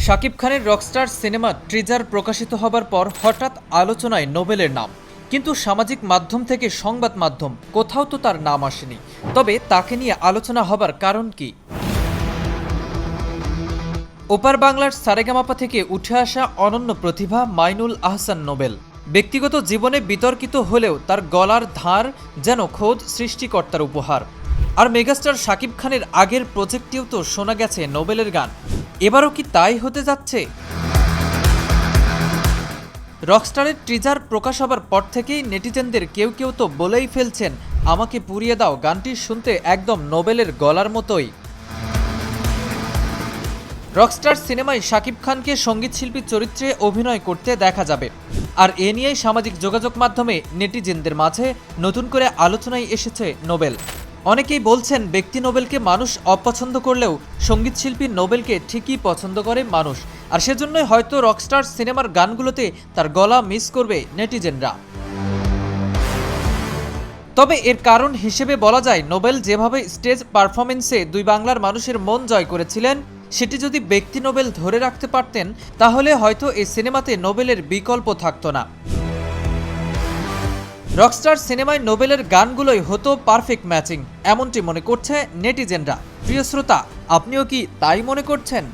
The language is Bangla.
শাকিব খানের রকস্টার সিনেমা ট্রিজার প্রকাশিত হবার পর হঠাৎ আলোচনায় নোবেলের নাম। কিন্তু সামাজিক মাধ্যম থেকে সংবাদ মাধ্যম কোথাও তো তার নাম আসেনি। তবে তাকে নিয়ে আলোচনা হবার কারণ কি? ওপার বাংলার সারেগামাপা থেকে উঠে আসা অনন্য প্রতিভা মাইনুল আহসান নোবেল। ব্যক্তিগত জীবনে বিতর্কিত হলেও তার গলার ধার যেন খোদ সৃষ্টিকর্তার উপহার। আর মেগাস্টার শাকিব খানের আগের প্রজেক্টেও তো শোনা গেছে নোবেলের গান। এবারও কি তাই হতে যাচ্ছে? রকস্টারের ট্রিজার প্রকাশ হবার পর থেকেই নেটিজেনদের কেউ কেউ তো বলেই ফেলছেন, আমাকে পুড়িয়ে দাও গানটি শুনতে একদম নোবেলের গলার মতোই। রকস্টার সিনেমায় শাকিব খানকে সঙ্গীতশিল্পী চরিত্রে অভিনয় করতে দেখা যাবে। আর এ নিয়েই সামাজিক যোগাযোগ মাধ্যমে নেটিজেনদের মাঝে নতুন করে আলোচনায় এসেছে নোবেল। অনেকেই বলছেন, ব্যক্তি নোবেলকে মানুষ অপছন্দ করলেও সঙ্গীতশিল্পী নোবেলকে ঠিকই পছন্দ করে মানুষ। আর সেজন্যই হয়তো রকস্টার সিনেমার গানগুলোতে তার গলা মিস করবে নেটিজেনরা। তবে এর কারণ হিসেবে বলা যায়, নোবেল যেভাবে স্টেজ পারফরমেন্সে দুই বাংলার মানুষের মন জয় করেছিলেন, সেটি যদি ব্যক্তি নোবেল ধরে রাখতে পারতেন তাহলে হয়তো এই সিনেমাতে নোবেলের বিকল্প থাকতো না। রকস্টার সিনেমায় নোবেলের গানগুলোই হতো পারফেক্ট ম্যাচিং, এমনটি মনে করছে নেটিজেনরা। প্রিয় শ্রোতা, আপনিও কি তাই মনে করছেন?